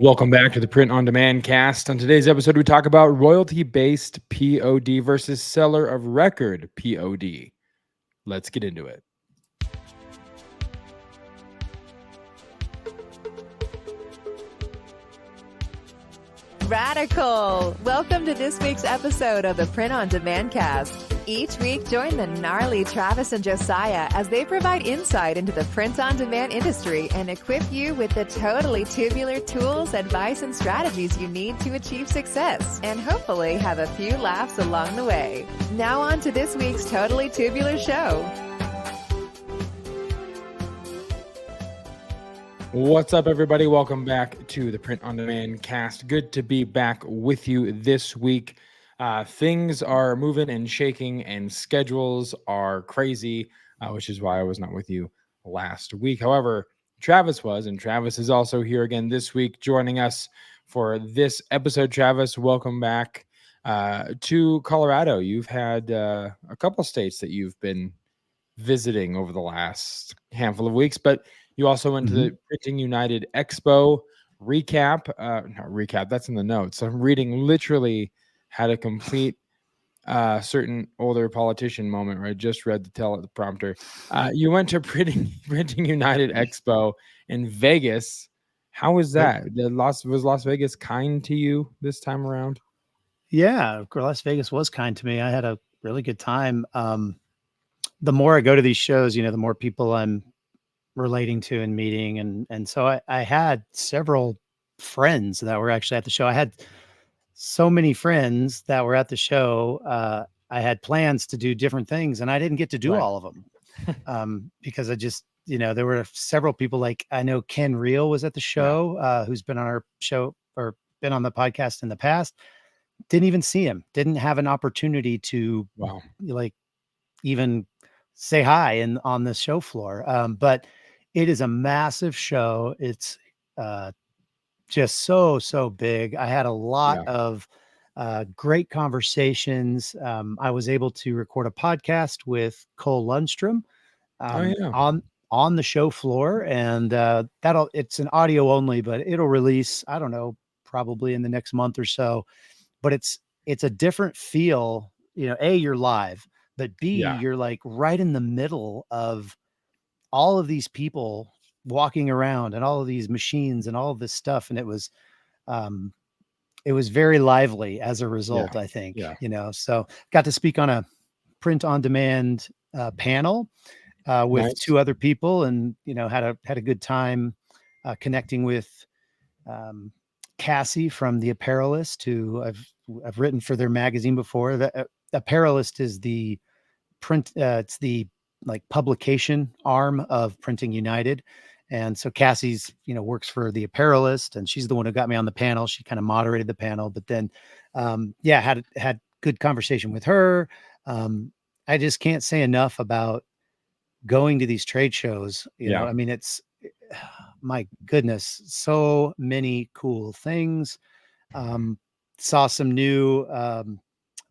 Welcome back to the Print on Demand cast. On today's episode, we talk about royalty based POD versus seller of record POD. Let's get into it. Radical! Welcome to this week's episode of the Print on Demand cast. Each week, join the gnarly Travis and Josiah as they provide insight into the print on demand industry and equip you with the totally tubular tools, advice, and strategies you need to achieve success and hopefully have a few laughs along the way. Now on to this week's Totally Tubular show. What's up, everybody? Welcome back to the Print on Demand cast. Good to be back with you this week. Things are moving and shaking and schedules are crazy, which is why I was not with you last week. However, Travis was, and Travis is also here again this week joining us for this episode. Travis, welcome back to Colorado. You've had a couple states that you've been visiting over the last handful of weeks, but you also went to the Printing United Expo recap. Not recap, that's in the notes. I'm reading literally had a complete certain older politician moment where I just read the teleprompter. You went to Printing United Expo in Vegas. How was that? Was Las Vegas kind to you this time around? Yeah, Las Vegas was kind to me. I had a really good time. The more I go to these shows, the more people I'm relating to and meeting. And so I had several friends that were actually at the show. I had so many friends that were at the show. I had plans to do different things and I didn't get to do all of them because I just, there were several people. Like I know Ken Reel was at the show, who's been on our show or been on the podcast in the past. Didn't even see him, didn't have an opportunity to even say hi and on the show floor. But it is a massive show. It's just so big. I had a lot of great conversations. I was able to record a podcast with Cole Lundstrom on the show floor, and it's an audio only, but it'll release, I don't know, probably in the next month or so. But it's a different feel. A, you're live, but B, you're like right in the middle of all of these people walking around and all of these machines and all of this stuff. And it was very lively as a result, I think, so got to speak on a print on demand panel with two other people and, had a good time connecting with Cassie from The Apparelist, who I've written for their magazine before. The Apparelist is the print, it's the publication arm of Printing United. And so Cassie's, works for The Apparelist, and she's the one who got me on the panel. She kind of moderated the panel, but then, had good conversation with her. I just can't say enough about going to these trade shows. I mean, it's, my goodness, so many cool things. Saw some new,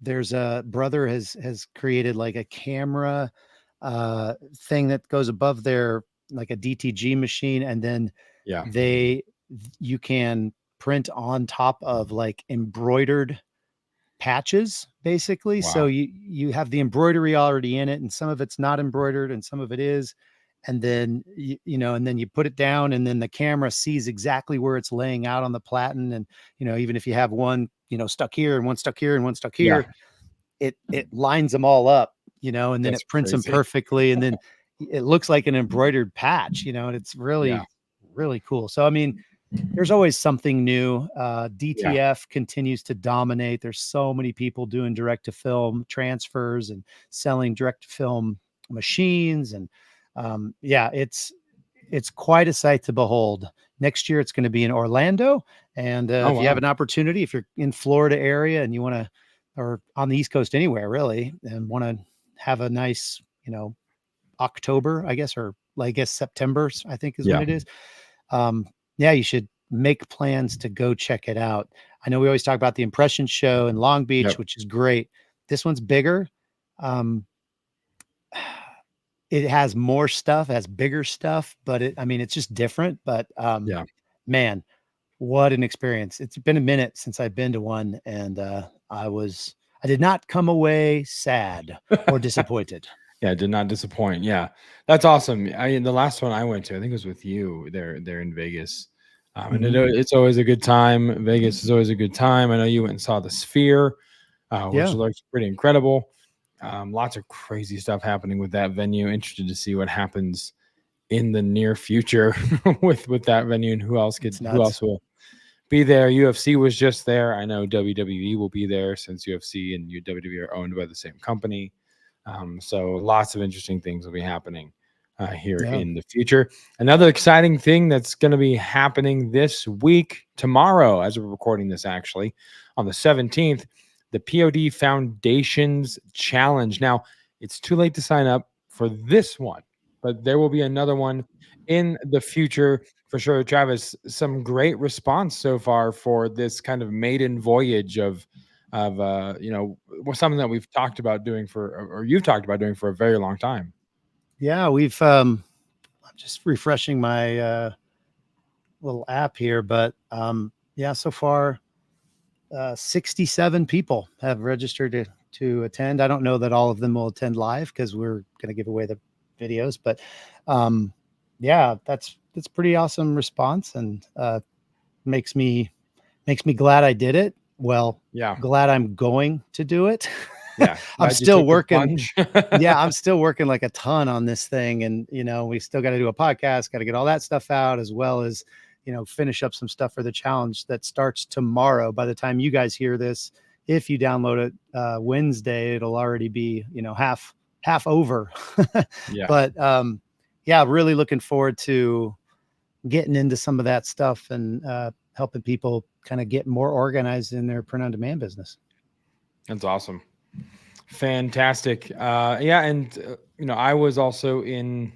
there's a brother has created like a camera thing that goes above their, like a DTG machine. And then you can print on top of like embroidered patches, basically. So you have the embroidery already in it, and some of it's not embroidered and some of it is. And then, and then you put it down, and then the camera sees exactly where it's laying out on the platen. And, even if you have one, stuck here and one stuck here and one stuck here, it lines them all up, and then it prints them perfectly. And then it looks like an embroidered patch, and it's really, really cool. So, I mean, there's always something new. DTF continues to dominate. There's so many people doing direct to film transfers and selling direct to film machines. And it's quite a sight to behold. Next year, it's going to be in Orlando. And if you have an opportunity, if you're in Florida area and you want to, or on the East Coast anywhere really, and want to have a nice, October, I guess, or I guess September, I think is when it is. You should make plans to go check it out. I know we always talk about the Impression Show in Long Beach, which is great. This one's bigger. It has more stuff, has bigger stuff, but it's just different. But man, What an experience. It's been a minute since I've been to one, and I did not come away sad or disappointed. Yeah, did not disappoint. Yeah, that's awesome. The last one I went to, I think it was with you. They're in Vegas, and Mhm. it's always a good time. Vegas is always a good time. I know you went and saw the Sphere, which Yeah. looks pretty incredible. Lots of crazy stuff happening with that venue. Interested to see what happens in the near future with that venue and It's who nuts. else will be there. UFC was just there. I know WWE will be there since UFC and WWE are owned by the same company. So lots of interesting things will be happening here Yeah. in the future. Another exciting thing that's going to be happening this week, tomorrow, as we're recording this, actually, on the 17th, the POD Foundations Challenge. Now, it's too late to sign up for this one, but there will be another one in the future for sure. Travis, some great response so far for this kind of maiden voyage of something that we've talked about doing or you've talked about doing for a very long time. Yeah, I'm just refreshing my little app here, but yeah, so far 67 people have registered to attend. I don't know that all of them will attend live because we're going to give away the videos, but um, yeah, that's pretty awesome response, and makes me glad I did it. Well, Yeah, glad I'm going to do it. yeah. I'm Glad you still took the working. plunge. Yeah, I'm still working like a ton on this thing, and we still got to do a podcast, got to get all that stuff out, as well as finish up some stuff for the challenge that starts tomorrow. By the time you guys hear this, if you download it Wednesday, it'll already be half over. Yeah, But yeah, really looking forward to getting into some of that stuff and helping people kind of get more organized in their print on demand business. that's awesome. Fantastic. Yeah, and I was also in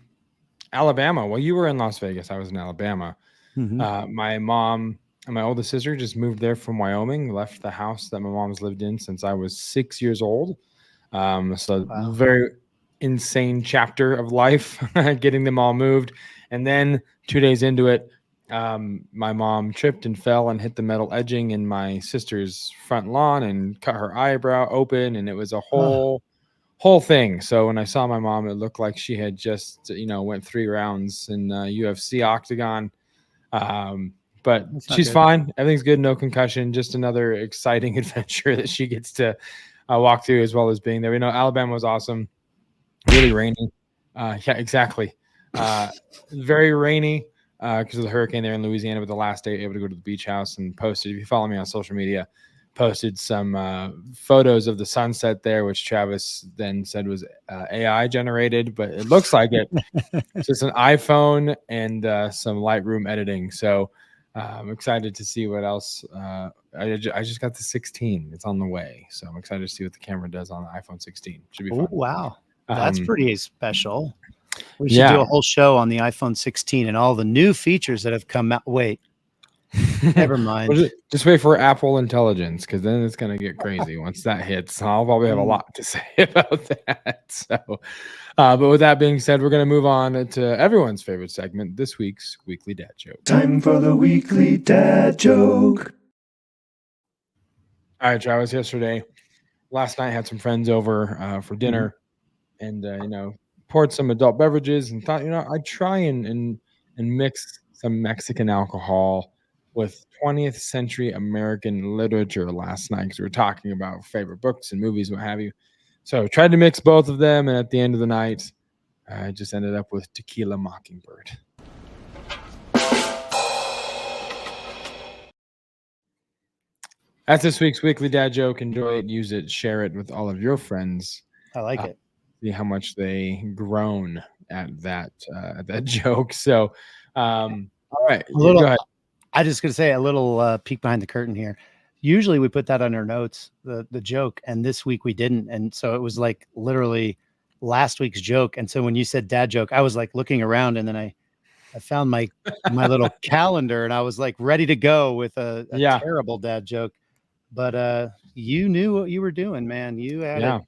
Alabama. Well, you were in Las Vegas. I was in Alabama. Mm-hmm. My mom and my oldest sister just moved there from Wyoming, left the house that my mom's lived in since I was 6 years old. So Wow. very insane chapter of life, getting them all moved. And then 2 days into it, my mom tripped and fell and hit the metal edging in my sister's front lawn and cut her eyebrow open. And it was a Oh, whole thing. So when I saw my mom, it looked like she had just, went 3 rounds in UFC octagon. Um, but that's not she's good. fine. Everything's good. No concussion. Just another exciting adventure that she gets to walk through, as well as being there. Alabama was awesome. Really rainy. Yeah, exactly. Very rainy because of the hurricane there in Louisiana. But the last day, able to go to the beach house and posted. If you follow me on social media, posted some photos of the sunset there, which Travis then said was AI generated, but it looks like it. It's just an iPhone and some Lightroom editing. So I'm excited to see what else. I just got the 16. It's on the way. So I'm excited to see what the camera does on the iPhone 16. Should be Oh, fun. wow. That's pretty special. We should Yeah. do a whole show on the iPhone 16 and all the new features that have come out. Wait, never mind. Well, just wait for Apple Intelligence, because then it's going to get crazy once that hits. I'll probably have a lot to say about that. So, but with that being said, we're going to move on to everyone's favorite segment, this week's Weekly Dad Joke. Time for the Weekly Dad Joke. All right, Travis, last night, had some friends over for dinner, and poured some adult beverages and thought, I'd try and mix some Mexican alcohol with 20th century American literature last night, because we were talking about favorite books and movies, what have you. So tried to mix both of them, and at the end of the night, I just ended up with Tequila Mockingbird. That's this week's Weekly Dad Joke. Enjoy it, use it, share it with all of your friends. I like it. See how much they groan at that joke. So, all right, Go ahead. I just gonna say a little peek behind the curtain here. Usually we put that on our notes, the joke, and this week we didn't, and so it was like literally last week's joke. And so when you said dad joke, I was like looking around, and then I found my little calendar, and I was like ready to go with a terrible dad joke. But you knew what you were doing, man. You had it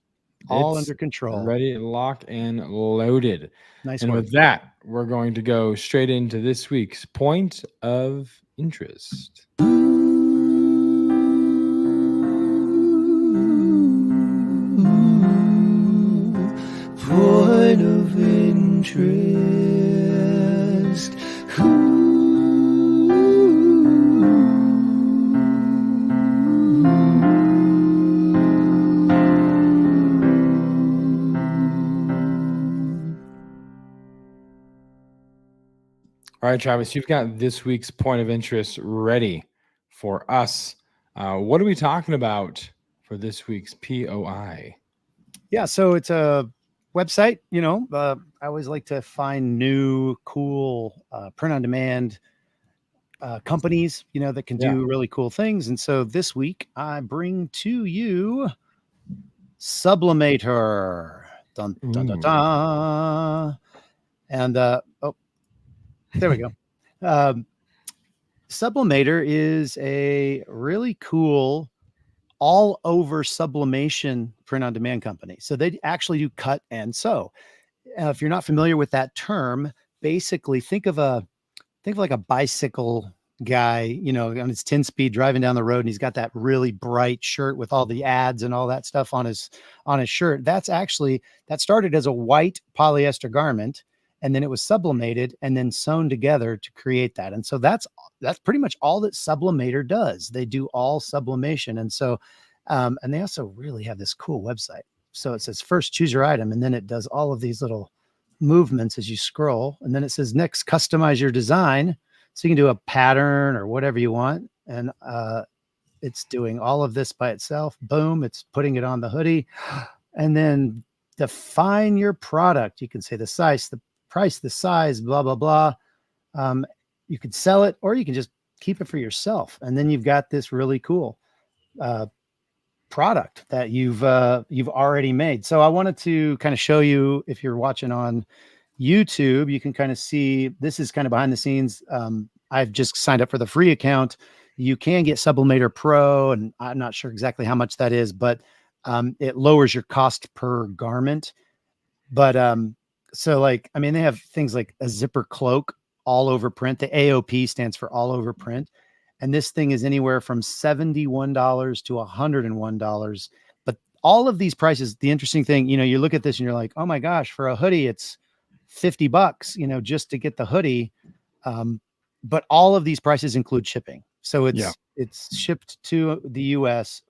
all under control. Ready, locked, and loaded. Nice and work. With that, we're going to go straight into this week's point of interest. Point of interest. All right, Travis, you've got this week's point of interest ready for us. What are we talking about for this week's POI? Yeah, so it's a website. I always like to find new, cool print-on-demand companies, that can do really cool things. And so this week I bring to you Subliminator. Dun, dun, dun, dun. And there we go. Sublimator is a really cool all over sublimation print on demand company. So they actually do cut and sew. If you're not familiar with that term, basically think of like a bicycle guy, on his 10 speed driving down the road, and he's got that really bright shirt with all the ads and all that stuff on his shirt. That started as a white polyester garment, and then it was sublimated and then sewn together to create that. And so that's pretty much all that Sublimator does. They do all sublimation. And so and they also really have this cool website. So it says first choose your item, and then it does all of these little movements as you scroll, and then it says next customize your design, so you can do a pattern or whatever you want. And it's doing all of this by itself. Boom, it's putting it on the hoodie. And then define your product. You can say the size, the price, the size, blah blah blah. You could sell it, or you can just keep it for yourself, and then you've got this really cool product that you've already made. So I wanted to kind of show you, if you're watching on YouTube, you can kind of see, this is kind of behind the scenes. I've just signed up for the free account. You can get Sublimator Pro, and I'm not sure exactly how much that is, but it lowers your cost per garment. But so like, I mean, they have things like a zipper cloak, all over print. The AOP stands for all over print. And this thing is anywhere from $71 to $101. But all of these prices, the interesting thing, you look at this and you're like, oh my gosh, for a hoodie, it's $50, just to get the hoodie. But all of these prices include shipping. So it's shipped to the US,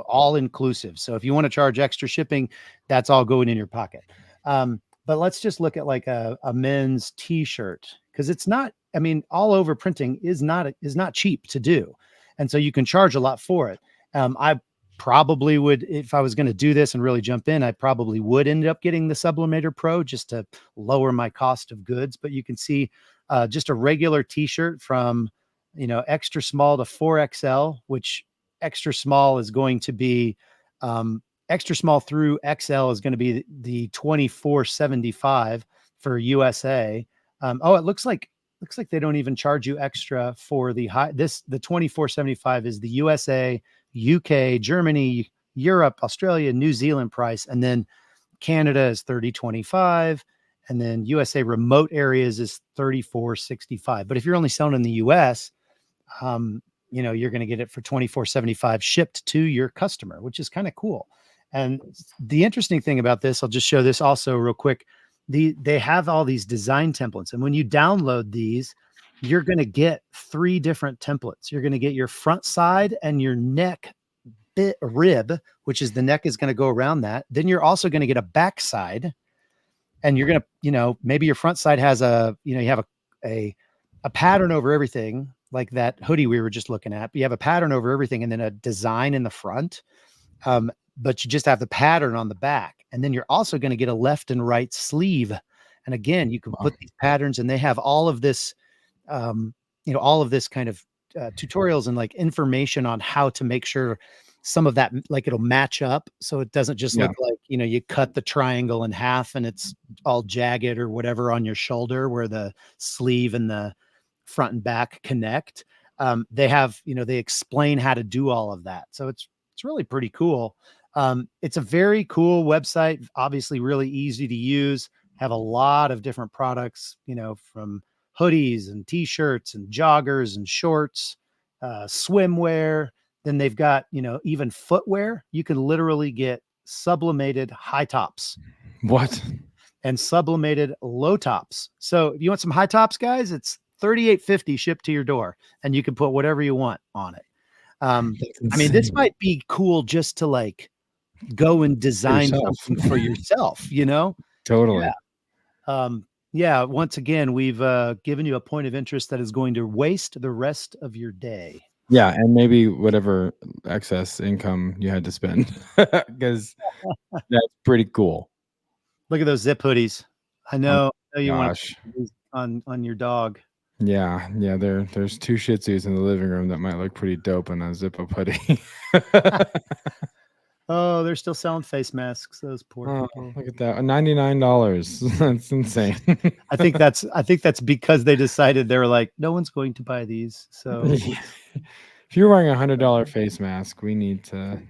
all inclusive. So if you want to charge extra shipping, that's all going in your pocket. But let's just look at like a men's t-shirt, because it's not, I mean, all over printing is not cheap to do. And so you can charge a lot for it. I probably would, if I was going to do this and really jump in, I probably would end up getting the Sublimator Pro just to lower my cost of goods. But you can see just a regular t-shirt from, extra small to 4XL, which extra small is going to be, extra small through XL is going to be the 24.75 for USA. It looks like they don't even charge you extra for the high. The 24.75 is the USA, UK, Germany, Europe, Australia, New Zealand price. And then Canada is 30.25. And then USA remote areas is 34.65. But if you're only selling in the US, you're going to get it for 24.75 shipped to your customer, which is kind of cool. And the interesting thing about this, I'll just show this also real quick. They have all these design templates, and when you download these, you're going to get 3 different templates. You're going to get your front side and your neck rib, which is the neck is going to go around that. Then you're also going to get a back side, and you're going to, maybe your front side has you have a pattern over everything, like that hoodie we were just looking at. You have a pattern over everything, and then a design in the front. But you just have the pattern on the back. And then you're also going to get a left and right sleeve. And again, you can put these patterns, and they have all of this, all of this kind of tutorials and like information on how to make sure some of that, like, it'll match up. So it doesn't just look like, you cut the triangle in half and it's all jagged or whatever on your shoulder where the sleeve and the front and back connect. They have, they explain how to do all of that. So it's really pretty cool. It's a very cool website, obviously really easy to use, have a lot of different products, from hoodies and t-shirts and joggers and shorts, swimwear. Then they've got, even footwear. You can literally get sublimated high tops. What? And sublimated low tops. So if you want some high tops, guys, it's $38.50 shipped to your door, and you can put whatever you want on it. I mean, this might be cool just to like go and design something for yourself, Totally. Yeah. Once again, we've given you a point of interest that is going to waste the rest of your day. Yeah, and maybe whatever excess income you had to spend, because that's pretty cool. Look at those zip hoodies. I know you want Gosh. to put these on your dog. Yeah. There's 2 Shih Tzus in the living room that might look pretty dope in a zip-up hoodie. Oh, they're still selling face masks. Those poor people. Look at that, $99. That's insane. I think that's because they decided they were like, no one's going to buy these. So if you're wearing $100 face mask, we need to.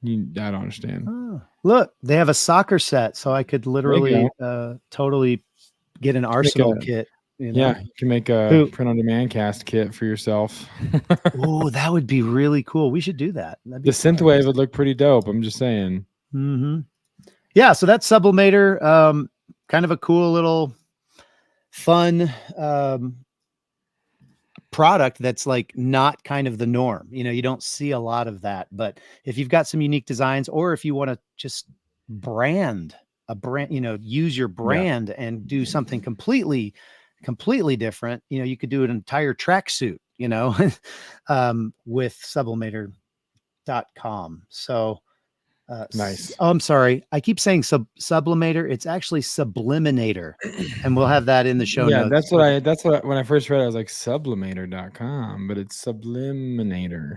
I don't understand. Oh, look, they have a soccer set, so I could literally totally get an Arsenal kit. Yeah, you can make a print-on-demand cast kit for yourself. Oh, that would be really cool. We should do that. The synthwave would look pretty dope. I'm just saying. Mm-hmm. Yeah, so that's Subliminator. Kind of a cool little fun product that's like not kind of the norm. You don't see a lot of that. But if you've got some unique designs, or if you want to just brand a brand, use your brand and do something completely different, you could do an entire tracksuit, with sublimator.com. So nice. Oh, I'm sorry. I keep saying Sublimator. It's actually Subliminator, and we'll have that in the show notes. That's what when I first read it, I was like sublimator.com, but it's Subliminator.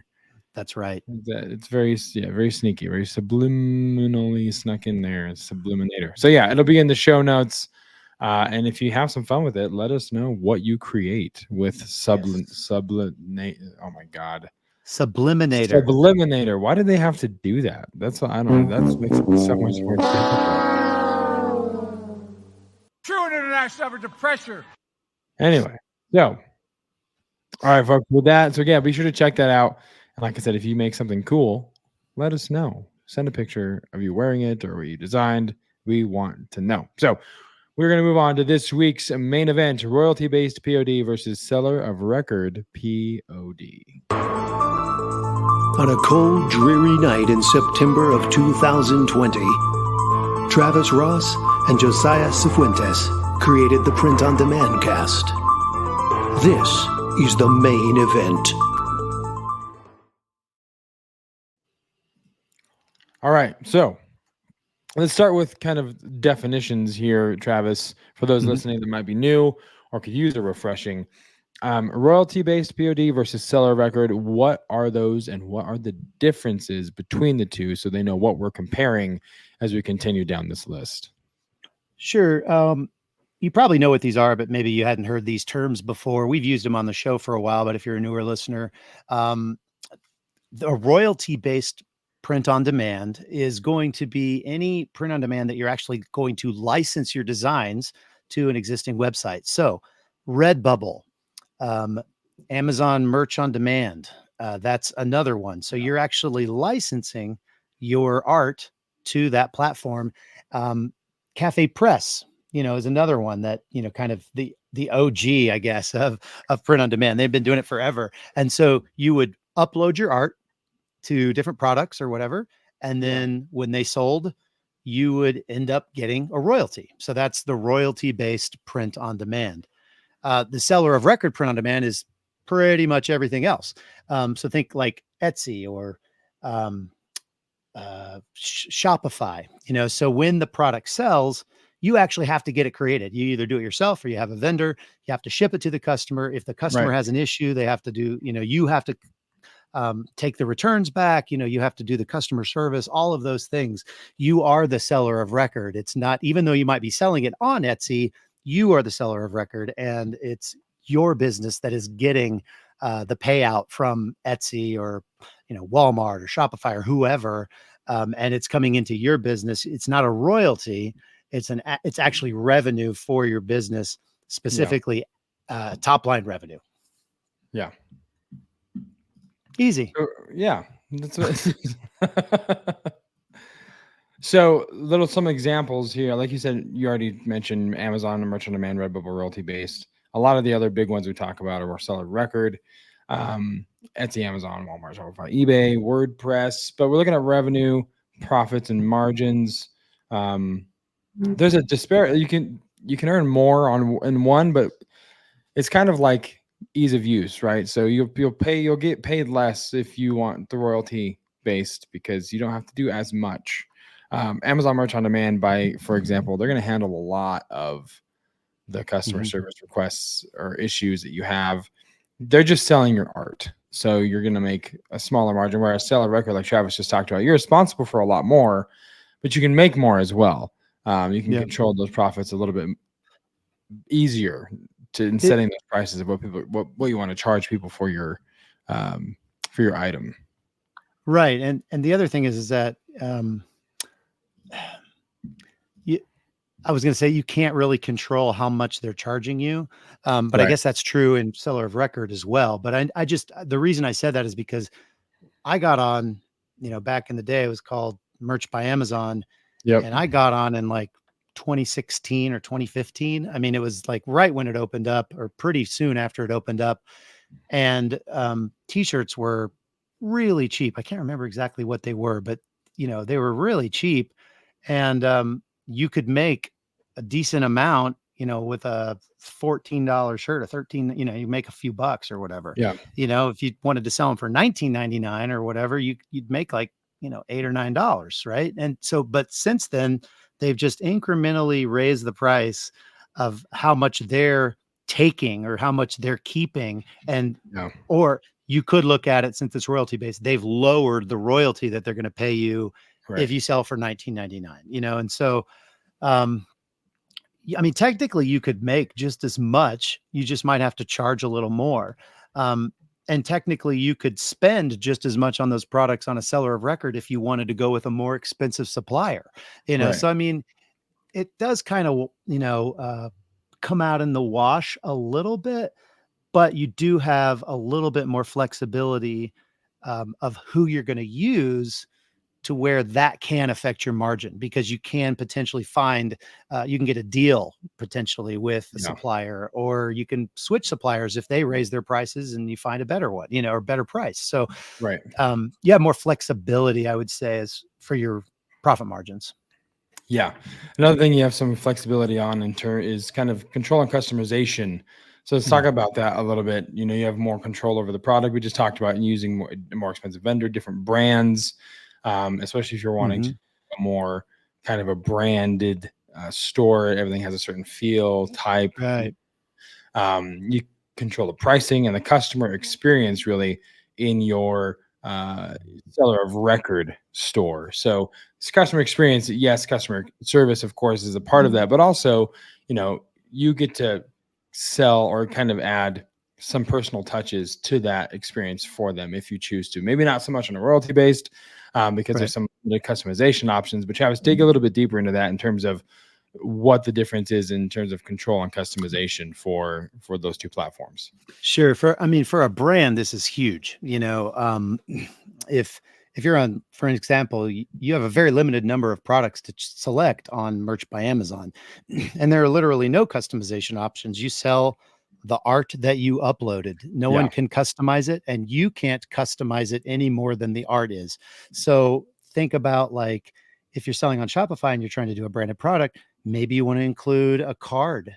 That's right. It's very sneaky, very subliminally snuck in there. It's Subliminator. So yeah, it'll be in the show notes. And if you have some fun with it, let us know what you create with Subliminator. Oh my God. Subliminator. Why did they have to do that? That's what I don't know. That makes it so much more difficult. True internet suffered to pressure. Anyway, all right, folks, with that. So yeah, be sure to check that out. And like I said, if you make something cool, let us know. Send a picture of you wearing it or what you designed. We want to know. So we're going to move on to this week's main event, royalty-based POD versus seller of record POD. On a cold, dreary night in September of 2020, Travis Ross and Josiah Cifuentes created the Print on Demand cast. This is the main event. All right, so let's start with kind of definitions here, Travis, for those listening that might be new or could use a refreshing. Royalty-based POD versus seller record. What are those, and what are the differences between the two, so they know what we're comparing as we continue down this list? Sure. You probably know what these are, but maybe you hadn't heard these terms before. We've used them on the show for a while, but if you're a newer listener, the royalty-based print on demand is going to be any print on demand that you're actually going to license your designs to an existing website. So Redbubble, Amazon merch on demand, that's another one. So you're actually licensing your art to that platform. Cafe Press, is another one that, kind of the OG, I guess, of print on demand. They've been doing it forever. And so you would upload your art to different products or whatever. And then when they sold, you would end up getting a royalty. So that's the royalty-based print on demand. The seller of record print on demand is pretty much everything else. So think like Etsy or Shopify, so when the product sells, you actually have to get it created. You either do it yourself or you have a vendor. You have to ship it to the customer. If the customer has an issue, they have to do, you have to take the returns back. You have to do the customer service, all of those things. You are the seller of record. It's not, even though you might be selling it on Etsy, you are the seller of record, and it's your business that is getting the payout from Etsy or, Walmart or Shopify or whoever. And it's coming into your business. It's not a royalty. It's actually revenue for your business, specifically top line revenue. Yeah. Easy. Yeah. That's what So some examples here. Like you said, you already mentioned Amazon, Merchant on Demand, Redbubble, royalty based. A lot of the other big ones we talk about are seller record, Etsy, Amazon, Walmart, Shopify, eBay, WordPress. But we're looking at revenue, profits, and margins. There's a disparity. You can earn more in one, but it's kind of like ease of use, right? So you'll get paid less if you want the royalty based because you don't have to do as much. Amazon Merch on Demand, for example, they're going to handle a lot of the customer service requests or issues that you have. They're just selling your art, so you're going to make a smaller margin. Whereas seller record, like Travis just talked about, you're responsible for a lot more, but you can make more as well. You can control those profits a little bit easier in setting those prices of what you want to charge people for your item. Right. And the other thing is that I was going to say you can't really control how much they're charging you. But right. I guess that's true in seller of record as well. But I just, the reason I said that is because I got on, back in the day, it was called Merch by Amazon. Yep. And I got on in like 2016 or 2015. I mean, it was like right when it opened up or pretty soon after it opened up. And t-shirts were really cheap. I can't remember exactly what they were, but they were really cheap. And you could make a decent amount, with a $14 shirt, a 13, you make a few bucks or whatever. Yeah. If you wanted to sell them for $19.99 or whatever, you'd make like, $8 or $9. Right. And so, but since then they've just incrementally raised the price of how much they're taking or how much they're keeping. And, or you could look at it, since it's royalty based, they've lowered the royalty that they're going to pay you if you sell for $19.99, and so, I mean, technically you could make just as much, you just might have to charge a little more. And technically you could spend just as much on those products on a seller of record if you wanted to go with a more expensive supplier, so, I mean, it does kind of, come out in the wash a little bit, but you do have a little bit more flexibility, of who you're going to use, to where that can affect your margin, because you can potentially find, you can get a deal potentially with the supplier, or you can switch suppliers if they raise their prices and you find a better one, or better price. So, you have more flexibility, I would say, as for your profit margins. Yeah. Another thing you have some flexibility on is kind of control and customization. So let's talk about that a little bit. You have more control over the product. We just talked about using a more expensive vendor, different brands. Especially if you're wanting to a more kind of a branded store. Everything has a certain feel, type. Right. You control the pricing and the customer experience really in your seller of record store. So it's customer experience. Yes, customer service, of course, is a part of that, but also, you get to sell or kind of add some personal touches to that experience for them if you choose to. Maybe not so much on a royalty based, because there's some customization options, but Travis, dig a little bit deeper into that in terms of what the difference is in terms of control and customization for those two platforms. Sure. For a brand, this is huge. If you're on, for example, you have a very limited number of products to select on Merch by Amazon, and there are literally no customization options. You sell the art that you uploaded. No one can customize it, and you can't customize it any more than the art is. So think about, like, if you're selling on Shopify and you're trying to do a branded product, maybe you want to include a card,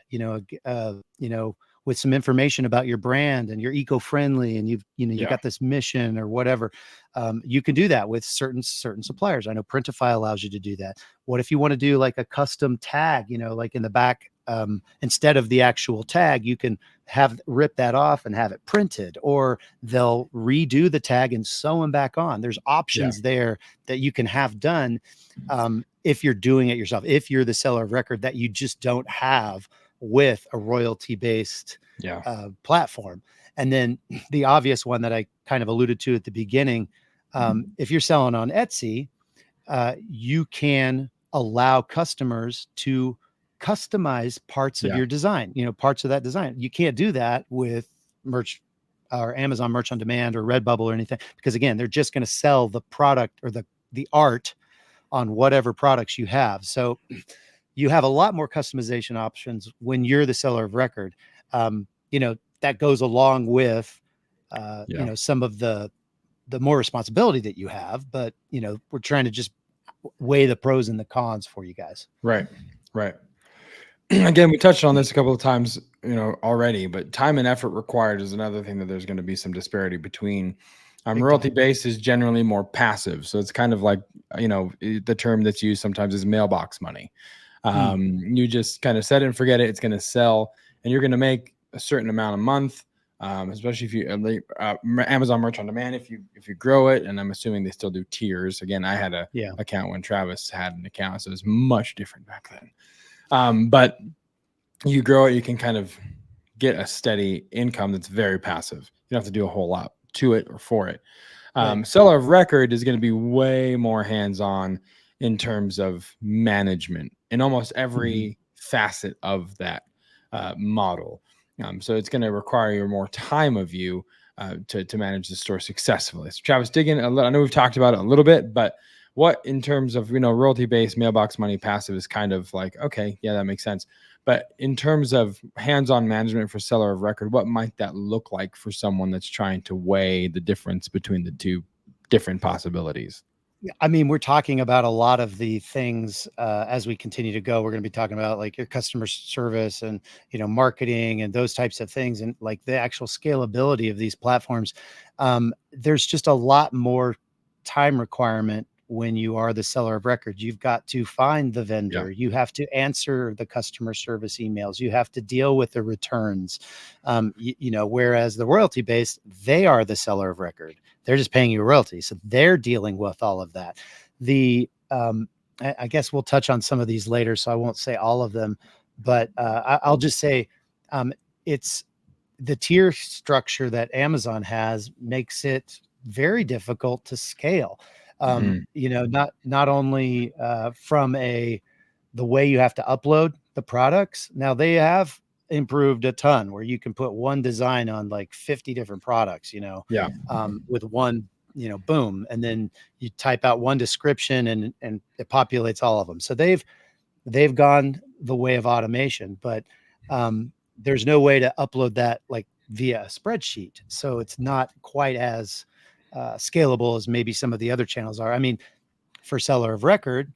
with some information about your brand, and you're eco-friendly, and you've got this mission or whatever. You can do that with certain suppliers. I know Printify allows you to do that. What if you want to do like a custom tag, like in the back, instead of the actual tag, you can rip that off and have it printed, or they'll redo the tag and sew them back on. There's options there that you can have done, if you're doing it yourself, if you're the seller of record that you just don't have with a royalty based platform. And then the obvious one that I kind of alluded to at the beginning, if you're selling on Etsy, you can allow customers to customize parts of Yeah. your design, parts of that design. You can't do that with merch or Amazon Merch on Demand or Redbubble or anything, because again, they're just going to sell the product or the art on whatever products you have. So you have a lot more customization options when you're the seller of record. That goes along with, some of the more responsibility that you have, but we're trying to just weigh the pros and the cons for you guys. Right. Again, we touched on this a couple of times, already, but time and effort required is another thing that there's going to be some disparity between. Royalty based is generally more passive. So it's kind of like, the term that's used sometimes is mailbox money. You just kind of set it and forget it. It's going to sell and you're going to make a certain amount a month. Especially if you Amazon Merch on Demand, if you grow it, and I'm assuming they still do tiers. Again, I had a account when Travis had an account, so it was much different back then. But you grow it, you can kind of get a steady income that's very passive. You don't have to do a whole lot to it or for it. Seller of record is going to be way more hands-on in terms of management in almost every facet of that model. So it's going to require more time of you to manage the store successfully. So Travis, dig in a little. I know we've talked about it a little bit, but what in terms of, royalty-based mailbox money passive is kind of like, okay, yeah, that makes sense. But in terms of hands-on management for seller of record, what might that look like for someone that's trying to weigh the difference between the two different possibilities? I mean, we're talking about a lot of the things as we continue to go. We're going to be talking about like your customer service and, marketing and those types of things, and like the actual scalability of these platforms. There's just a lot more time requirement when you are the seller of record. You've got to find the vendor. You have to answer the customer service emails. You have to deal with the returns. Whereas the royalty based, they are the seller of record. They're just paying you a royalty. So they're dealing with all of that. I guess we'll touch on some of these later, so I won't say all of them, but I'll just say it's the tier structure that Amazon has makes it very difficult to scale. Not only from the way you have to upload the products. Now they have improved a ton where you can put one design on like 50 different products, with one, boom. And then you type out one description and it populates all of them. So they've gone the way of automation, but there's no way to upload that like via a spreadsheet. So it's not quite as scalable as maybe some of the other channels are. I mean, for seller of record,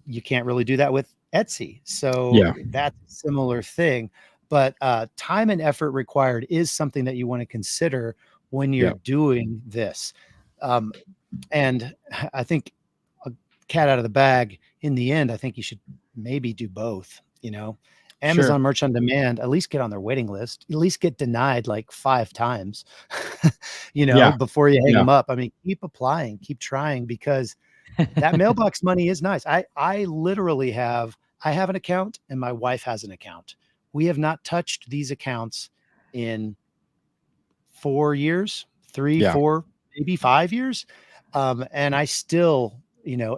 you can't really do that with Etsy. So that's a similar thing. But time and effort required is something that you want to consider when you're doing this. And I think a cat out of the bag in the end, I think you should maybe do both, Amazon Merch on Demand, at least get on their waiting list, at least get denied like 5 times, before you hang them up. I mean, keep applying, keep trying, because that mailbox money is nice. I literally have an account and my wife has an account. We have not touched these accounts in 4 years, 3, 4, maybe 5 years. And I still,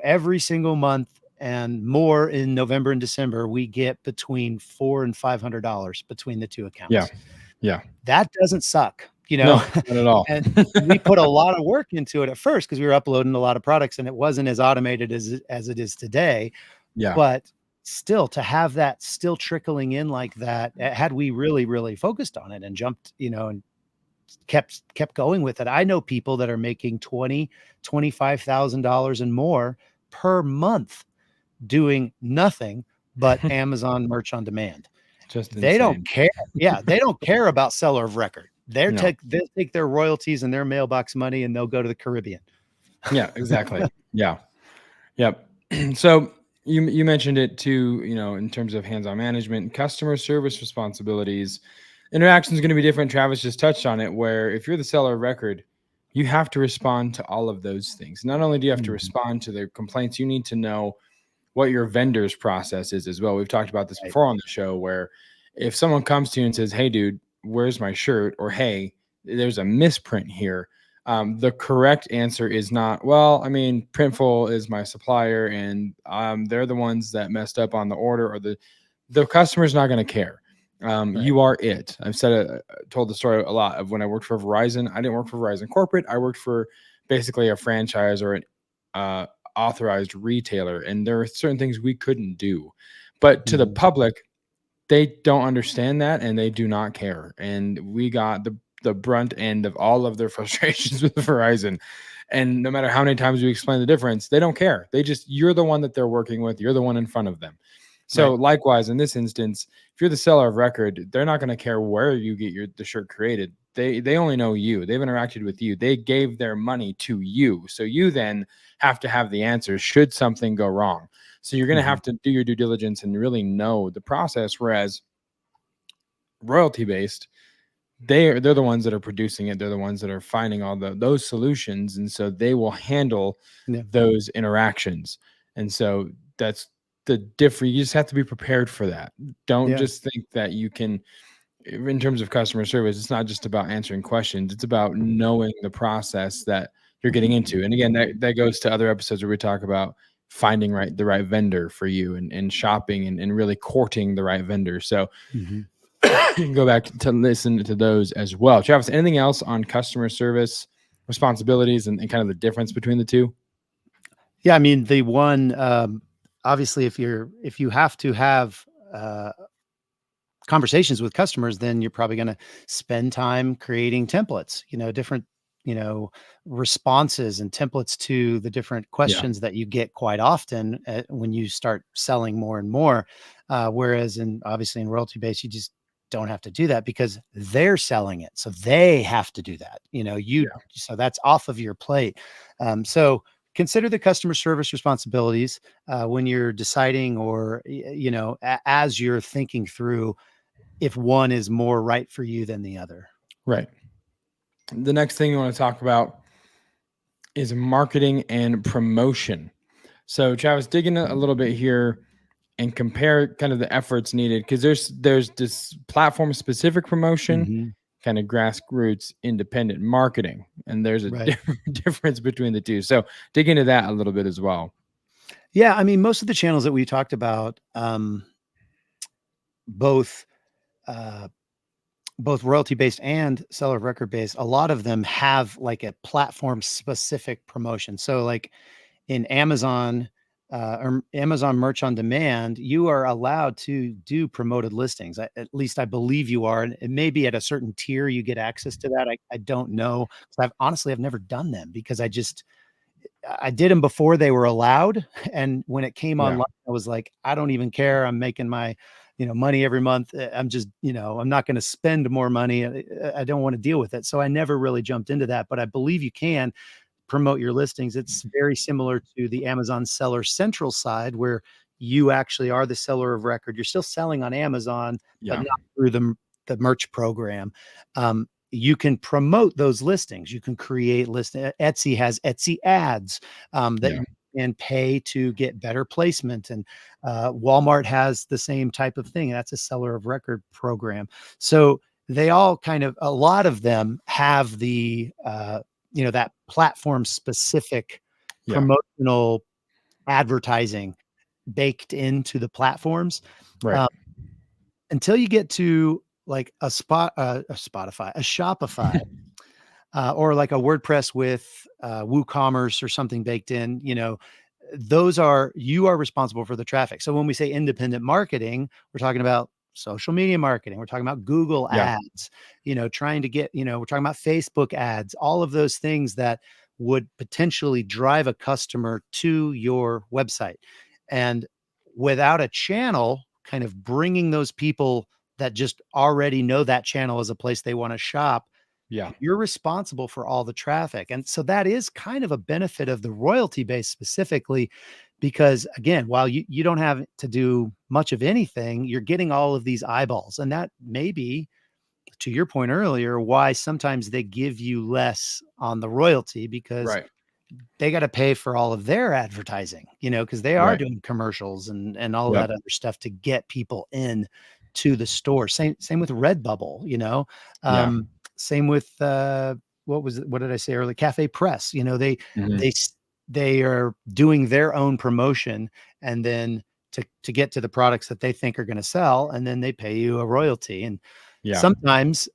every single month and more in November and December, we get between $400 and $500 between the two accounts. Yeah. That doesn't suck, No, not at all. And we put a lot of work into it at first because we were uploading a lot of products and it wasn't as automated as it is today. Yeah. But still, to have that still trickling in like that, had we really, really focused on it and jumped, and kept going with it. I know people that are making $25,000 and more per month doing nothing but Amazon Merch on Demand. Just they insane. don't care. Yeah, they don't care about seller of record. They'll take their royalties and their mailbox money and they'll go to the Caribbean. Yeah, exactly. Yep. So you mentioned it too, in terms of hands-on management, customer service responsibilities. Interaction is going to be different. Travis just touched on it, where if you're the seller of record, you have to respond to all of those things. Not only do you have to respond to their complaints, you need to know what your vendor's process is as well. We've talked about this before on the show, where if someone comes to you and says, "Hey, dude, where's my shirt?" or "Hey, there's a misprint here," the correct answer is not, "Well, I mean, Printful is my supplier and they're the ones that messed up on the order," or the customer's not going to care. Right. You are it. I've told the story a lot of when I worked for Verizon. I didn't work for Verizon corporate. I worked for basically a franchise or an authorized retailer, and there are certain things we couldn't do. But to the public, they don't understand that, and they do not care. And we got the brunt end of all of their frustrations with Verizon. And no matter how many times we explain the difference, they don't care. You're the one that they're working with. You're the one in front of them. So likewise, in this instance, if you're the seller of record, they're not going to care where you get the shirt created. They only know you. They've interacted with you. They gave their money to you. So you then have to have the answers should something go wrong. So you're going to have to do your due diligence and really know the process. Whereas royalty based, they're the ones that are producing it. They're the ones that are finding all those solutions, and so they will handle those interactions. And so that's the difference. You just have to be prepared for that. Don't just think that you can. In terms of customer service, it's not just about answering questions. It's about knowing the process that you're getting into. And again, that goes to other episodes where we talk about finding the right vendor for you and shopping and really courting the right vendor. So you can go back to listen to those as well. Travis, anything else on customer service responsibilities and kind of the difference between the two? Yeah, I mean, the one obviously, if you have to have conversations with customers, then you're probably going to spend time creating templates, different, responses and templates to the different questions that you get quite often when you start selling more and more. Whereas obviously in royalty based, you just don't have to do that because they're selling it. So they have to do that, so that's off of your plate. So consider the customer service responsibilities when you're deciding or, as you're thinking through if one is more right for you than the other. Right. The next thing you want to talk about is marketing and promotion. So Travis, dig in a little bit here and compare kind of the efforts needed, because there's this platform specific promotion, kind of grassroots independent marketing, and there's a difference between the two. So dig into that a little bit as well. Yeah, I mean, most of the channels that we talked about, both royalty based and seller of record based, a lot of them have like a platform specific promotion. So like in Amazon or Amazon Merch on Demand, you are allowed to do promoted listings. At least I believe you are. And it may be at a certain tier you get access to that. I don't know. I've never done them because I did them before they were allowed. And when it came online, I was like, I don't even care. I'm making my, money every month. I'm just, I'm not going to spend more money. I don't want to deal with it. So I never really jumped into that, but I believe you can promote your listings. It's very similar to the Amazon Seller Central side where you actually are the seller of record. You're still selling on Amazon, but not through the merch program. You can promote those listings. You can create listings. Etsy has Etsy ads that you can pay to get better placement. And Walmart has the same type of thing. That's a seller of record program. So they all a lot of them have the, that platform specific promotional advertising baked into the platforms. Right. Until you get to like a Spotify, a Shopify, or like a WordPress with WooCommerce or something baked in, you are responsible for the traffic. So when we say independent marketing, we're talking about social media marketing. We're talking about Google ads, trying to get, we're talking about Facebook ads, all of those things that would potentially drive a customer to your website. And without a channel kind of bringing those people that just already know that channel as a place they want to shop, you're responsible for all the traffic. And so that is kind of a benefit of the royalty base specifically, because again, while you don't have to do much of anything, you're getting all of these eyeballs. And that may be, to your point earlier, why sometimes they give you less on the royalty, because they got to pay for all of their advertising, because they are doing commercials and all of that other stuff to get people in to the store. Same with Redbubble, same with what did I say earlier? Cafe Press. They are doing their own promotion, and then to get to the products that they think are going to sell, and then they pay you a royalty. And Yeah. sometimes,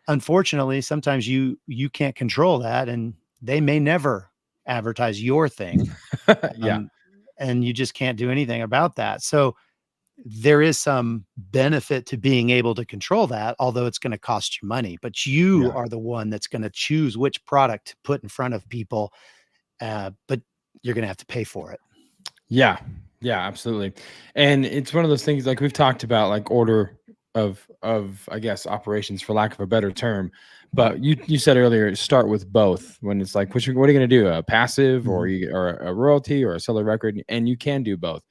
unfortunately, sometimes you can't control that, and they may never advertise your thing. Yeah. And you just can't do anything about that. So there is some benefit to being able to control that, although it's going to cost you money, but you Yeah. are the one that's going to choose which product to put in front of people. But you're going to have to pay for it. Yeah. Yeah, absolutely. And it's one of those things like we've talked about, like order of I guess operations, for lack of a better term. But you said earlier, start with both. When it's like, what are you going to do? A passive or a royalty or a seller record? And you can do both.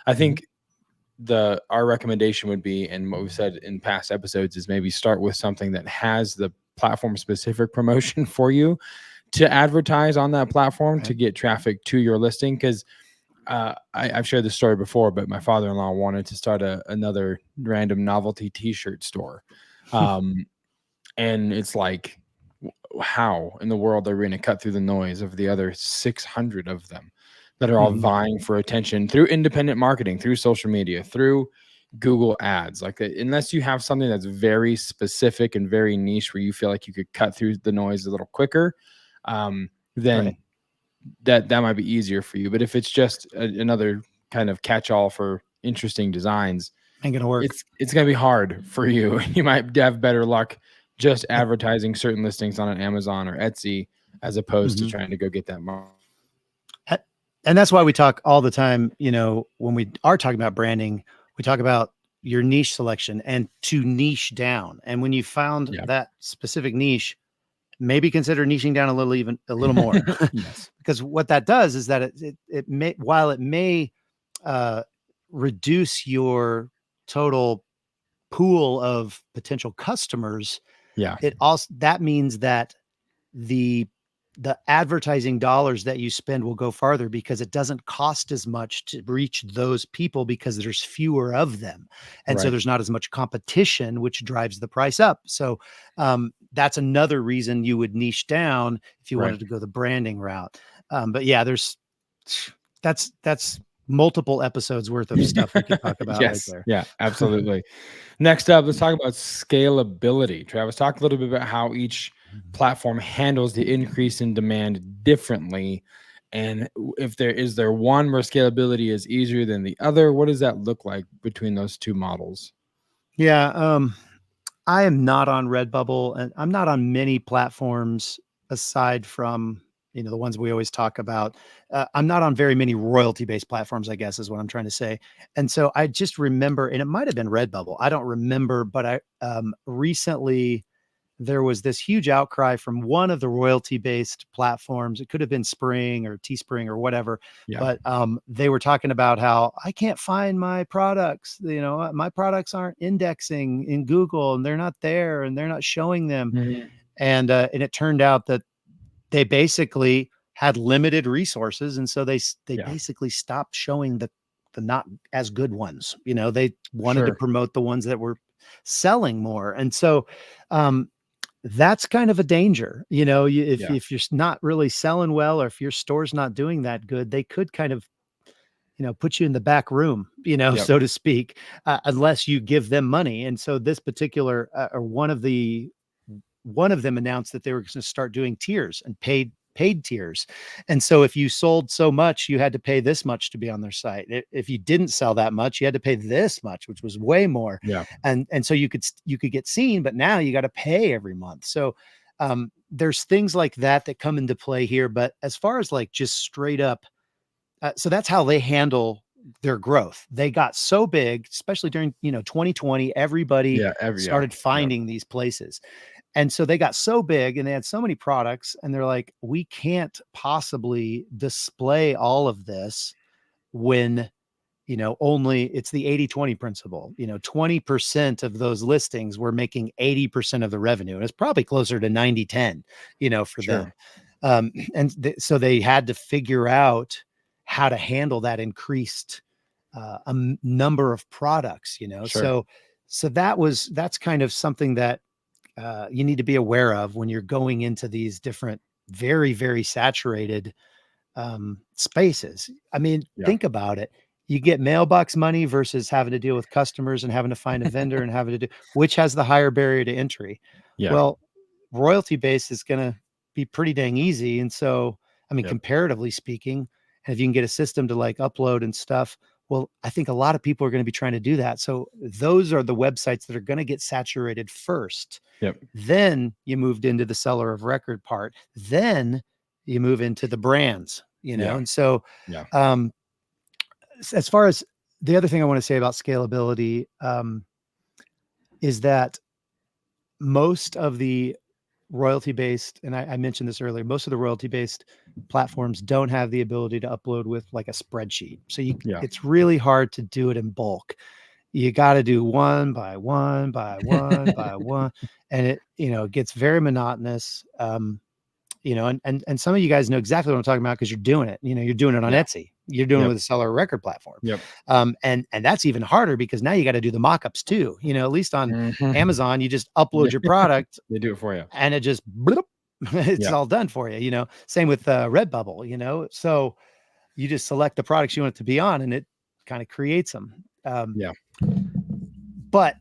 I think our recommendation would be, and what we've said in past episodes, is maybe start with something that has the platform specific promotion for you to advertise on that platform to get traffic to your listing. Because I've shared this story before, but my father-in-law wanted to start another random novelty t-shirt store. And it's like, how in the world are we going to cut through the noise of the other 600 of them that are all vying for attention through independent marketing, through social media, through Google ads? Like, unless you have something that's very specific and very niche where you feel like you could cut through the noise a little quicker, then that might be easier for you. But if it's just another kind of catch-all for interesting designs, ain't gonna work. It's gonna be hard for you. You might have better luck just advertising certain listings on an Amazon or Etsy as opposed to trying to go get that mark. And that's why we talk all the time, when we are talking about branding, we talk about your niche selection and to niche down. And when you found that specific niche, maybe consider niching down a little more. Yes. Because what that does is that it may, while it may reduce your total pool of potential customers, that means that the advertising dollars that you spend will go farther, because it doesn't cost as much to reach those people because there's fewer of them. And so there's not as much competition, which drives the price up. So that's another reason you would niche down if you wanted to go the branding route. But yeah, that's multiple episodes worth of stuff we could talk about right there. Yeah, absolutely. Next up, let's talk about scalability. Travis, talk a little bit about how each platform handles the increase in demand differently. And if is there one where scalability is easier than the other? What does that look like between those two models? Yeah. I am not on Redbubble, and I'm not on many platforms aside from, the ones we always talk about. I'm not on very many royalty-based platforms, I guess is what I'm trying to say. And so I just remember, and it might've been Redbubble, I don't remember, but recently there was this huge outcry from one of the royalty-based platforms. It could have been Spring or Teespring or whatever, but they were talking about how I can't find my products. My products aren't indexing in Google, and they're not there, and they're not showing them. And it turned out that they basically had limited resources, and so they basically stopped showing the not as good ones. They wanted to promote the ones that were selling more, and so that's kind of a danger. If you're not really selling well, or if your store's not doing that good, they could kind of put you in the back room, so to speak, unless you give them money. And so this particular or one of them announced that they were going to start doing tiers and paid tiers. And so if you sold so much, you had to pay this much to be on their site. If you didn't sell that much, you had to pay this much, which was way more. And so you could get seen, but now you got to pay every month. So there's things like that come into play here. But as far as like just straight up, so that's how they handle their growth. They got so big, especially during 2020, everybody started finding these places. And so they got so big and they had so many products, and they're like, we can't possibly display all of this when, only it's the 80-20 principle. 20% of those listings were making 80% of the revenue. And it's probably closer to 90-10, for them. So they had to figure out how to handle that increased number of products, so that's kind of something that you need to be aware of when you're going into these different, very, very saturated spaces. I mean, think about it. you get mailbox money versus having to deal with customers and having to find a vendor and having to do, which has the higher barrier to entry. Yeah. Well, royalty based is going to be pretty dang easy. And so, I mean, Yep. comparatively speaking, and if you can get a system to like upload and stuff, well, I think a lot of people are going to be trying to do that. So those are the websites that are going to get saturated first. Yep. Then you moved into the seller of record part. Then you move into the brands, you know? Yeah. And so, Yeah. as far as the other thing I want to say about scalability, is that most of the royalty-based, and I mentioned this earlier, most of the royalty-based platforms don't have the ability to upload with like a spreadsheet. So Yeah. it's really hard to do it in bulk. You got to do one by one by one by one, and it, you know, gets very monotonous. You know, and some of you guys know exactly what I'm talking about because you're doing it. You know, you're doing it on Yeah. Etsy. You're doing it Yep. with a seller record platform. Yep. And that's even harder because now you got to do the mock-ups too. You know, at least on Mhm. Amazon, you just upload Yeah. your product They do it for you. and it just bloop, it's Yeah. all done for you. You know, same with Redbubble. You know, so you just select the products you want it to be on, and it kind of creates them. Yeah. But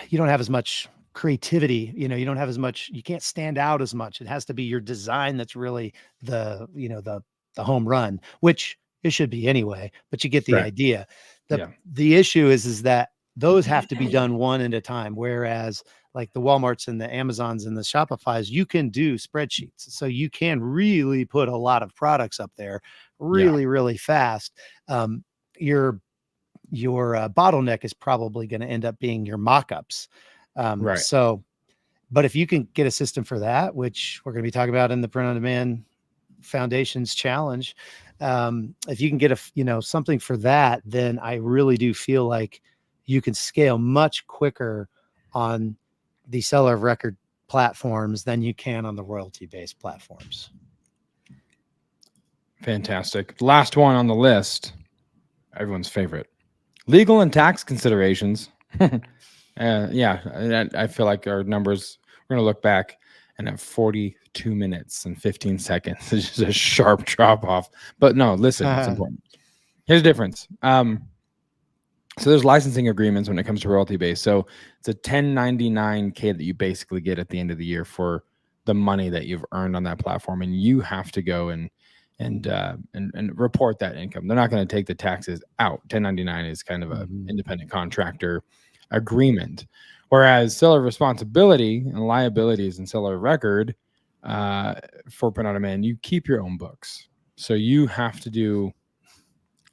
you don't have as much creativity, you know, you don't have as much, you can't stand out as much. It has to be your design that's really the, you know, the home run, which it should be anyway, but you get the Right. idea. Yeah. The issue is that those have to be done one at a time. Whereas like the Walmarts and the Amazons and the Shopify's, you can do spreadsheets. So you can really put a lot of products up there really, really fast. Your bottleneck is probably going to end up being your mock-ups. Right. So, but if you can get a system for that, which we're going to be talking about in the Print on Demand Foundation's challenge, if you can get something for that, then I really do feel like you can scale much quicker on the seller of record platforms than you can on the royalty-based platforms. Fantastic. Last one on the list, everyone's favorite. Legal and tax considerations. Yeah, I feel like our numbers, we're going to look back and at 42 minutes and 15 seconds. It's just a sharp drop off. But no, listen, it's important. Here's the difference. So there's licensing agreements when it comes to royalty base. So it's a 1099K that you basically get at the end of the year for the money that you've earned on that platform, and you have to go and report that income. They're not going to take the taxes out. 1099 is kind of a independent contractor agreement, whereas seller responsibility and liabilities and seller record for print on demand, you keep your own books, so you have to do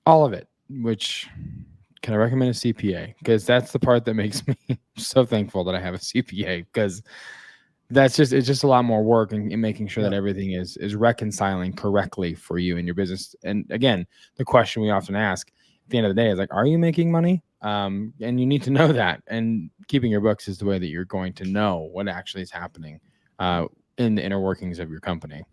all of it. Which, can I recommend a CPA? Because that's the part that makes me so thankful that I have a CPA, because it's just a lot more work in making sure that everything is reconciling correctly for you and your business. And again, the question we often ask at the end of the day is like, are you making money? And you need to know that. And keeping your books is the way that you're going to know what actually is happening in the inner workings of your company.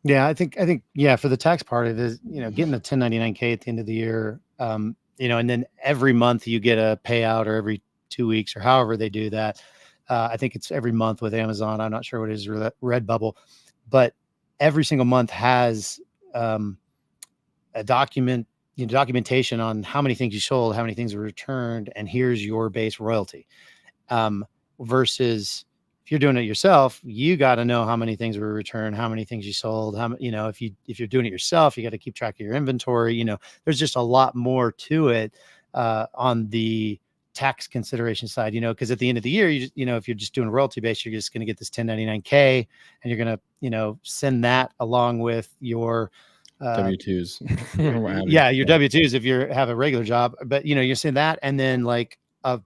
Yeah, I think yeah, for the tax part of it is, you know, getting the 1099K at the end of the year, you know, and then every month you get a payout, or every 2 weeks, or however they do that. I think it's every month with Amazon. I'm not sure what it is, Redbubble, but every single month has a documentation on how many things you sold, how many things were returned, and here's your base royalty. Versus if you're doing it yourself, you got to know how many things were returned, how many things you sold, you know, if you're doing it yourself, you got to keep track of your inventory. You know, there's just a lot more to it on the tax consideration side, you know, because at the end of the year, you know, if you're just doing royalty based, you're just going to get this 1099K, and you're going to, you know, send that along with your W-2s. yeah, your W-2s if you have a regular job. But, you know, you're saying that, and then like a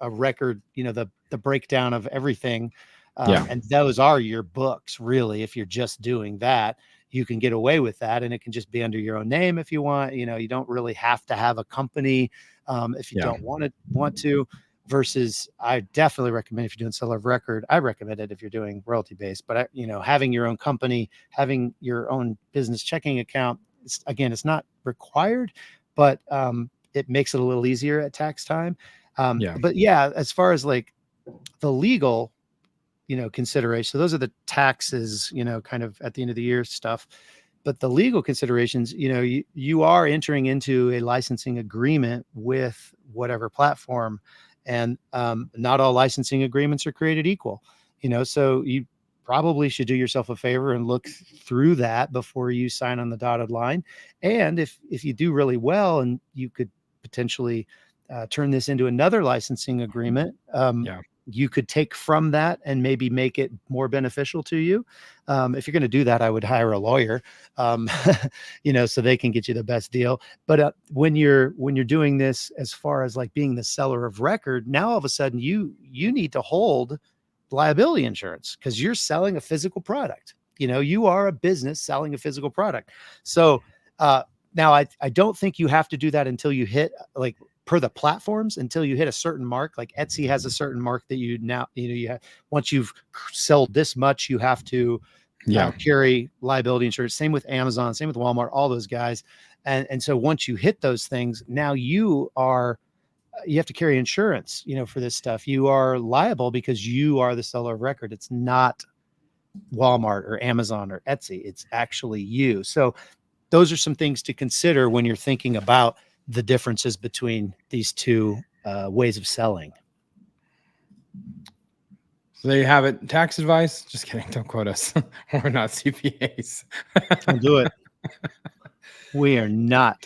record, you know, the breakdown of everything. And those are your books, really. If you're just doing that, you can get away with that, and it can just be under your own name if you want. You know, you don't really have to have a company if you don't want to. Versus, I definitely recommend, if you're doing seller of record, I recommend it if you're doing royalty based. But you know, having your own company, having your own business checking account, it's not required, but it makes it a little easier at tax time. But yeah, as far as like the legal, you know, consideration, so those are the taxes, you know, kind of at the end of the year stuff. But the legal considerations, you are entering into a licensing agreement with whatever platform, and not all licensing agreements are created equal. So you probably should do yourself a favor and look through that before you sign on the dotted line. And if you do really well, and you could potentially turn this into another licensing agreement, you could take from that and maybe make it more beneficial to you. If you're going to do that, I would hire a lawyer, so they can get you the best deal. But when you're doing this, as far as like being the seller of record, now all of a sudden you need to hold liability insurance, because you're selling a physical product. You are a business selling a physical product. So now I don't think you have to do that until you hit, like, per the platforms, until you hit a certain mark. Like Etsy has a certain mark that you have, once you've sold this much, you have to carry liability insurance. Same with Amazon, same with Walmart, all those guys. And so once you hit those things, now you have to carry insurance, for this stuff. You are liable because you are the seller of record. It's not Walmart or Amazon or Etsy. It's actually you. So those are some things to consider when you're thinking about the differences between these two ways of selling. So there you have it. Tax advice. Just kidding. Don't quote us. We're not CPAs. Don't do it. We are not.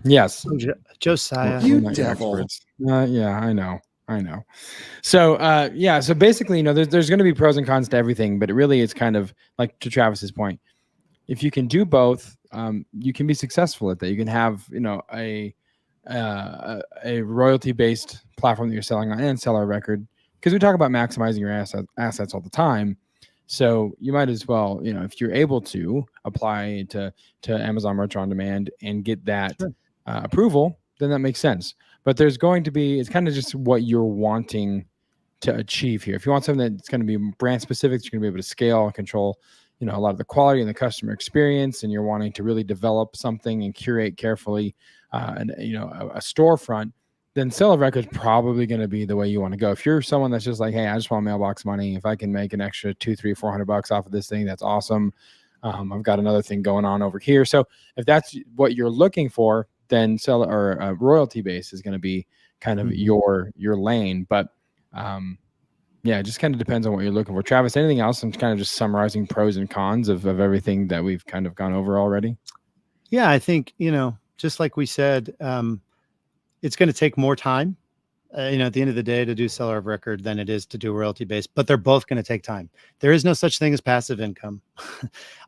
Yes. Josiah. You devil. Yeah, I know. So, so basically, there's going to be pros and cons to everything, but really it's kind of like, to Travis's point, if you can do both, you can be successful at that. You can have, a royalty-based platform that you're selling on and seller record, because we talk about maximizing your assets all the time. So you might as well, if you're able to apply to Amazon Merch on Demand and get that approval, then that makes sense. But there's going to be, it's kind of just what you're wanting to achieve here. If you want something that's going to be brand specific, you're going to be able to scale and control, a lot of the quality and the customer experience, and you're wanting to really develop something and curate carefully, a storefront, then seller of record is probably going to be the way you want to go. If you're someone that's just like, hey, I just want mailbox money, if I can make an extra $200, $300, $400 off of this thing, that's awesome. I've got another thing going on over here. So if that's what you're looking for, then seller or royalty base is going to be kind of your lane. But it just kind of depends on what you're looking for. Travis, anything else? I'm kind of just summarizing pros and cons of everything that we've kind of gone over already. Yeah, I think, just like we said, it's going to take more time, at the end of the day, to do seller of record than it is to do royalty based, but they're both going to take time. There is no such thing as passive income.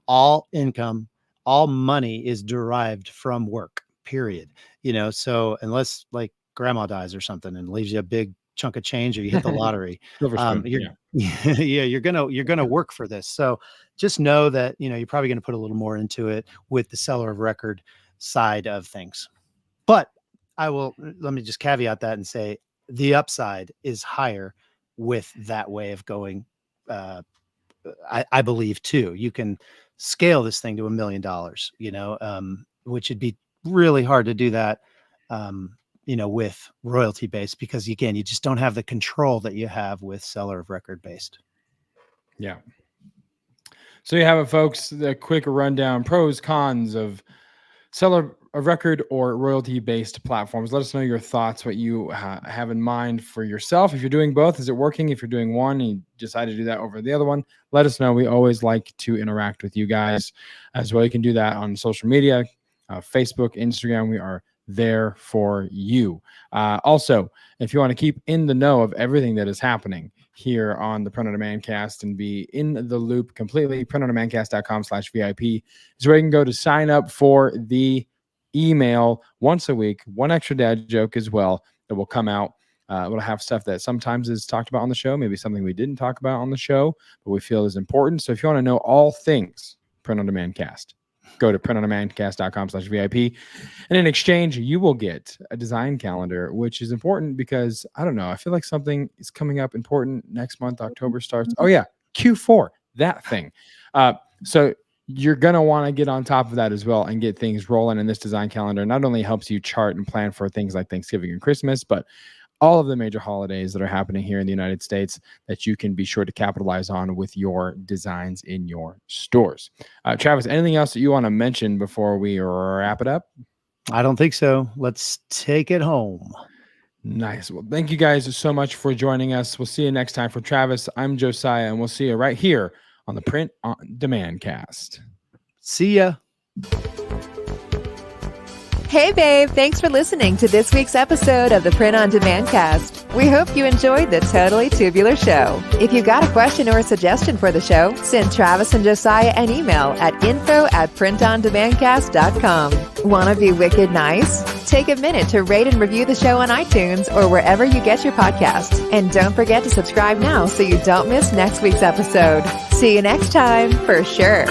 All income, all money is derived from work, period. So unless like grandma dies or something and leaves you a big chunk of change, or you hit the lottery, you're gonna work for this. So just know that you're probably going to put a little more into it with the seller of record side of things. But let me just caveat that and say the upside is higher with that way of going. I believe too, you can scale this thing to $1 million, which would be really hard to do that, with royalty based, because again, you just don't have the control that you have with seller of record based. Yeah. So you have it, folks. The quick rundown, pros, cons of seller of record or royalty-based platforms. Let us know your thoughts, what you have in mind for yourself. If you're doing both, is it working? If you're doing one and you decide to do that over the other one, let us know. We always like to interact with you guys as well. You can do that on social media, Facebook, Instagram. We are there for you. Also, if you want to keep in the know of everything that is happening here on the Print on Demand cast and be in the loop completely, printondemandcast.com/VIP is where you can go to sign up for the email once a week, one extra dad joke as well that will come out. We'll have stuff that sometimes is talked about on the show, maybe something we didn't talk about on the show, but we feel is important. So if you want to know all things Print on Demand cast, go to printondemandcast.com/VIP. And in exchange, you will get a design calendar, which is important because, I don't know, I feel like something is coming up important next month. October starts. Oh, yeah. Q4, that thing. So you're going to want to get on top of that as well and get things rolling. And this design calendar not only helps you chart and plan for things like Thanksgiving and Christmas, but all of the major holidays that are happening here in the United States that you can be sure to capitalize on with your designs in your stores. Travis, anything else that you want to mention before we wrap it up? I don't think so. Let's take it home. Nice. Well, thank you guys so much for joining us. We'll see you next time. For Travis, I'm Josiah, and we'll see you right here on the Print on Demand cast. See ya. Hey, babe. Thanks for listening to this week's episode of the Print on Demand cast. We hope you enjoyed the Totally Tubular show. If you've got a question or a suggestion for the show, send Travis and Josiah an email at info@printondemandcast.com. Want to be wicked nice? Take a minute to rate and review the show on iTunes or wherever you get your podcasts. And don't forget to subscribe now so you don't miss next week's episode. See you next time, for sure.